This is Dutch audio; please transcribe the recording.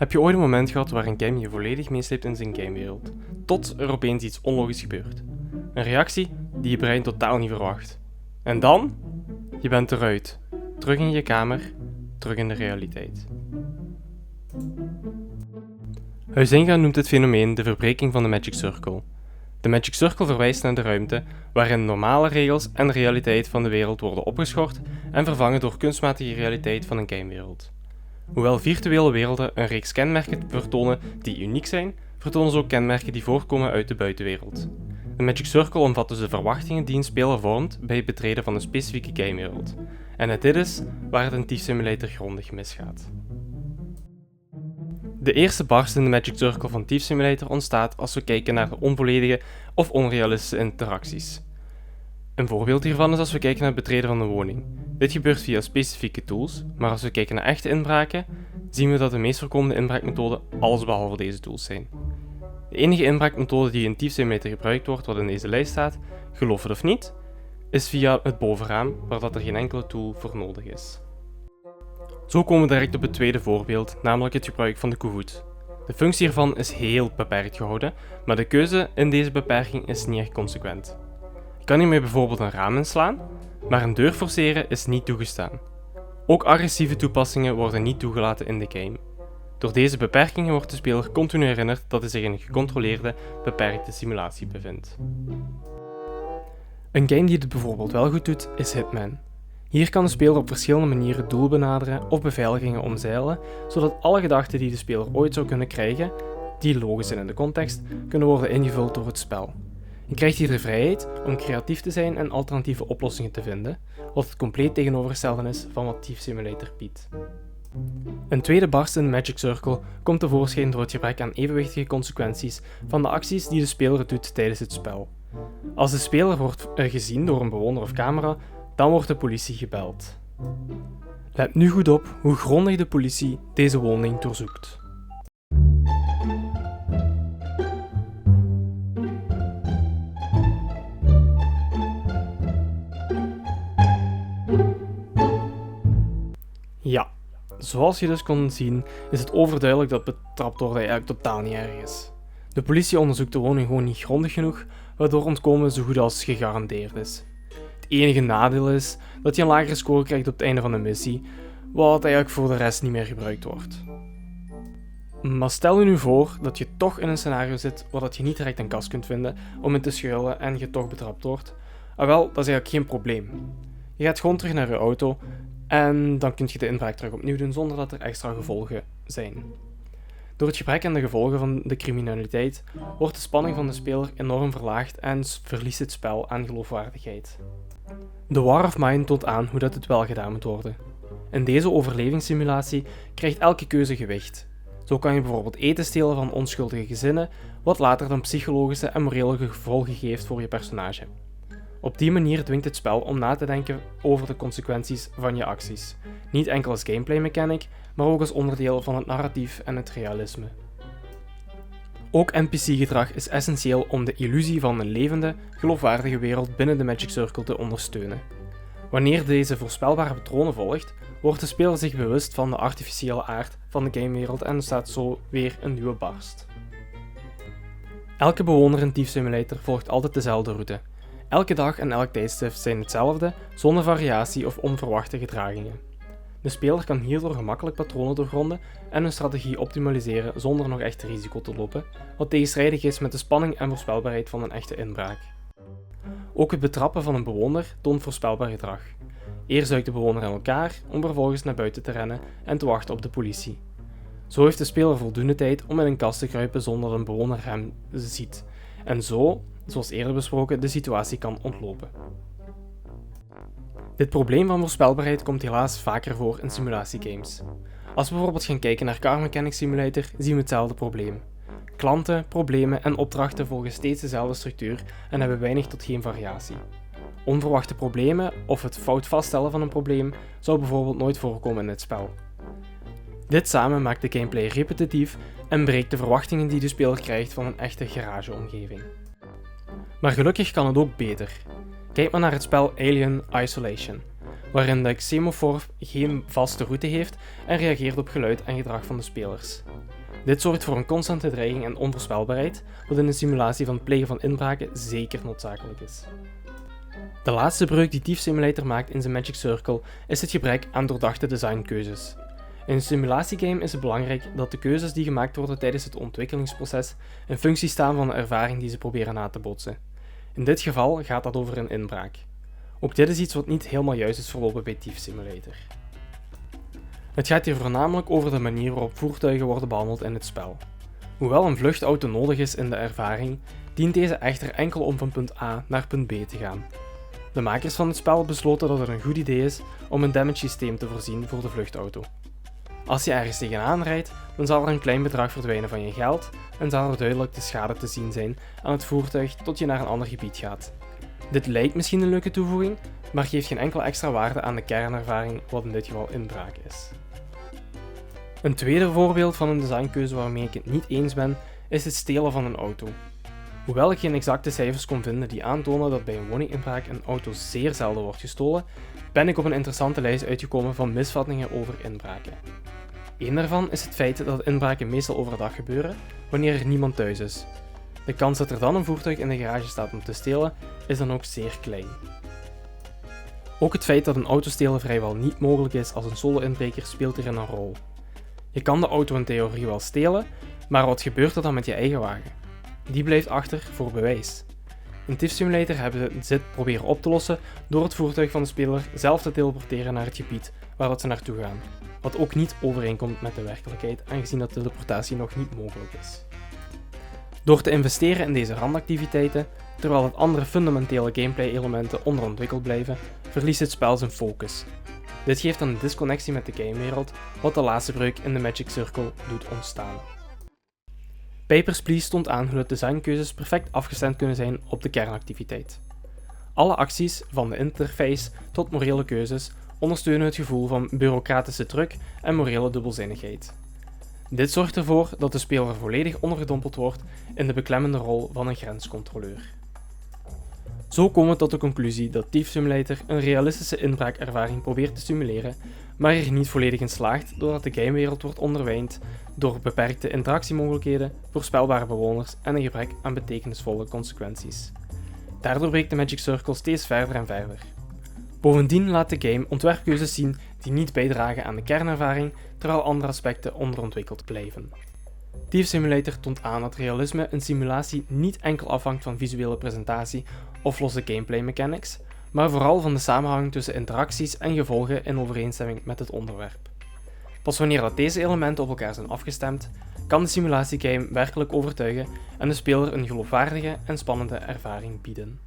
Heb je ooit een moment gehad waar een game je volledig meesleept in zijn gamewereld, tot er opeens iets onlogisch gebeurt? Een reactie die je brein totaal niet verwacht. En dan? Je bent eruit. Terug in je kamer, terug in de realiteit. Huizinga noemt dit fenomeen de verbreking van de Magic Circle. De Magic Circle verwijst naar de ruimte waarin normale regels en de realiteit van de wereld worden opgeschort en vervangen door kunstmatige realiteit van een gamewereld. Hoewel virtuele werelden een reeks kenmerken vertonen die uniek zijn, vertonen ze ook kenmerken die voortkomen uit de buitenwereld. De Magic Circle omvat dus de verwachtingen die een speler vormt bij het betreden van een specifieke gamewereld. En dit is waar het in Thief Simulator grondig misgaat. De eerste barst in de Magic Circle van Thief Simulator ontstaat als we kijken naar de onvolledige of onrealistische interacties. Een voorbeeld hiervan is als we kijken naar het betreden van een woning. Dit gebeurt via specifieke tools, maar als we kijken naar echte inbraken, zien we dat de meest voorkomende inbraakmethoden allesbehalve deze tools zijn. De enige inbraakmethode die in Thief Simulator gebruikt wordt, wat in deze lijst staat, geloof het of niet, is via het bovenraam, waar dat er geen enkele tool voor nodig is. Zo komen we direct op het tweede voorbeeld, namelijk het gebruik van de Kahoot. De functie hiervan is heel beperkt gehouden, maar de keuze in deze beperking is niet echt consequent. Je kan hiermee bijvoorbeeld een raam inslaan, maar een deur forceren is niet toegestaan. Ook agressieve toepassingen worden niet toegelaten in de game. Door deze beperkingen wordt de speler continu herinnerd dat hij zich in een gecontroleerde, beperkte simulatie bevindt. Een game die dit bijvoorbeeld wel goed doet, is Hitman. Hier kan de speler op verschillende manieren doel benaderen of beveiligingen omzeilen, zodat alle gedachten die de speler ooit zou kunnen krijgen, die logisch zijn in de context, kunnen worden ingevuld door het spel. Je krijgt hier de vrijheid om creatief te zijn en alternatieve oplossingen te vinden, wat het compleet tegenovergestelde is van wat Thief Simulator biedt. Een tweede barst in de Magic Circle komt tevoorschijn door het gebrek aan evenwichtige consequenties van de acties die de speler doet tijdens het spel. Als de speler wordt gezien door een bewoner of camera, dan wordt de politie gebeld. Let nu goed op hoe grondig de politie deze woning doorzoekt. Ja, zoals je dus kon zien, is het overduidelijk dat betrapt worden eigenlijk totaal niet erg is. De politie onderzoekt de woning gewoon niet grondig genoeg, waardoor ontkomen zo goed als gegarandeerd is. Het enige nadeel is dat je een lagere score krijgt op het einde van de missie, wat eigenlijk voor de rest niet meer gebruikt wordt. Maar stel je nu voor dat je toch in een scenario zit waar je niet direct een kast kunt vinden om in te schuilen en je toch betrapt wordt. Wel, dat is eigenlijk geen probleem. Je gaat gewoon terug naar je auto en dan kun je de inbraak terug opnieuw doen zonder dat er extra gevolgen zijn. Door het gebrek aan de gevolgen van de criminaliteit wordt de spanning van de speler enorm verlaagd en verliest het spel aan geloofwaardigheid. The War of Mine toont aan hoe dat het wel gedaan moet worden. In deze overlevingssimulatie krijgt elke keuze gewicht. Zo kan je bijvoorbeeld eten stelen van onschuldige gezinnen, wat later dan psychologische en morele gevolgen geeft voor je personage. Op die manier dwingt het spel om na te denken over de consequenties van je acties. Niet enkel als gameplay mechanic, maar ook als onderdeel van het narratief en het realisme. Ook NPC-gedrag is essentieel om de illusie van een levende, geloofwaardige wereld binnen de Magic Circle te ondersteunen. Wanneer deze voorspelbare patronen volgt, wordt de speler zich bewust van de artificiële aard van de gamewereld en ontstaat zo weer een nieuwe barst. Elke bewoner in Thief Simulator volgt altijd dezelfde route. Elke dag en elk tijdstip zijn hetzelfde, zonder variatie of onverwachte gedragingen. De speler kan hierdoor gemakkelijk patronen doorgronden en hun strategie optimaliseren zonder nog echt risico te lopen, wat tegenstrijdig is met de spanning en voorspelbaarheid van een echte inbraak. Ook het betrappen van een bewoner toont voorspelbaar gedrag. Eerst duikt de bewoner in elkaar om vervolgens naar buiten te rennen en te wachten op de politie. Zo heeft de speler voldoende tijd om in een kast te kruipen zonder dat een bewoner hem ziet, en zo, zoals eerder besproken, de situatie kan ontlopen. Dit probleem van voorspelbaarheid komt helaas vaker voor in simulatiegames. Als we bijvoorbeeld gaan kijken naar Car Mechanic Simulator, zien we hetzelfde probleem. Klanten, problemen en opdrachten volgen steeds dezelfde structuur en hebben weinig tot geen variatie. Onverwachte problemen of het fout vaststellen van een probleem zou bijvoorbeeld nooit voorkomen in het spel. Dit samen maakt de gameplay repetitief en breekt de verwachtingen die de speler krijgt van een echte garageomgeving. Maar gelukkig kan het ook beter. Kijk maar naar het spel Alien Isolation. waarin de semafoor geen vaste route heeft en reageert op geluid en gedrag van de spelers. Dit zorgt voor een constante dreiging en onvoorspelbaarheid, wat in een simulatie van het plegen van inbraken zeker noodzakelijk is. De laatste breuk die Thief Simulator maakt in zijn Magic Circle is het gebrek aan doordachte designkeuzes. In een simulatiegame is het belangrijk dat de keuzes die gemaakt worden tijdens het ontwikkelingsproces in functie staan van de ervaring die ze proberen na te bootsen. In dit geval gaat dat over een inbraak. Ook dit is iets wat niet helemaal juist is verlopen bij Thief Simulator. Het gaat hier voornamelijk over de manier waarop voertuigen worden behandeld in het spel. Hoewel een vluchtauto nodig is in de ervaring, dient deze echter enkel om van punt A naar punt B te gaan. De makers van het spel besloten dat het een goed idee is om een damage systeem te voorzien voor de vluchtauto. Als je ergens tegenaan rijdt, dan zal er een klein bedrag verdwijnen van je geld en zal er duidelijk de schade te zien zijn aan het voertuig tot je naar een ander gebied gaat. Dit lijkt misschien een leuke toevoeging, maar geeft geen enkele extra waarde aan de kernervaring, wat in dit geval inbraak is. Een tweede voorbeeld van een designkeuze waarmee ik het niet eens ben, is het stelen van een auto. Hoewel ik geen exacte cijfers kon vinden die aantonen dat bij een woninginbraak een auto zeer zelden wordt gestolen, ben ik op een interessante lijst uitgekomen van misvattingen over inbraken. Eén daarvan is het feit dat inbraken meestal overdag gebeuren, wanneer er niemand thuis is. De kans dat er dan een voertuig in de garage staat om te stelen, is dan ook zeer klein. Ook het feit dat een auto stelen vrijwel niet mogelijk is als een solo-inbreker speelt hierin een rol. Je kan de auto in theorie wel stelen, maar wat gebeurt er dan met je eigen wagen? Die blijft achter voor bewijs. In Thief Simulator hebben ze dit proberen op te lossen door het voertuig van de speler zelf te teleporteren naar het gebied waar ze naartoe gaan, wat ook niet overeenkomt met de werkelijkheid aangezien dat teleportatie nog niet mogelijk is. Door te investeren in deze randactiviteiten, terwijl het andere fundamentele gameplay-elementen onderontwikkeld blijven, verliest het spel zijn focus. Dit geeft een disconnectie met de gamewereld, wat de laatste breuk in de Magic Circle doet ontstaan. Papers, Please toont aan hoe de designkeuzes perfect afgestemd kunnen zijn op de kernactiviteit. Alle acties, van de interface tot morele keuzes, ondersteunen het gevoel van bureaucratische druk en morele dubbelzinnigheid. Dit zorgt ervoor dat de speler volledig ondergedompeld wordt in de beklemmende rol van een grenscontroleur. Zo komen we tot de conclusie dat Thief Simulator een realistische inbraakervaring probeert te simuleren, maar er niet volledig in slaagt doordat de gamewereld wordt onderwijnd door beperkte interactiemogelijkheden, voorspelbare bewoners en een gebrek aan betekenisvolle consequenties. Daardoor breekt de Magic Circle steeds verder en verder. Bovendien laat de game ontwerpkeuzes zien die niet bijdragen aan de kernervaring, terwijl andere aspecten onderontwikkeld blijven. Thief Simulator toont aan dat realisme in simulatie niet enkel afhangt van visuele presentatie of losse gameplay mechanics, maar vooral van de samenhang tussen interacties en gevolgen in overeenstemming met het onderwerp. Pas wanneer dat deze elementen op elkaar zijn afgestemd, kan de simulatiegame werkelijk overtuigen en de speler een geloofwaardige en spannende ervaring bieden.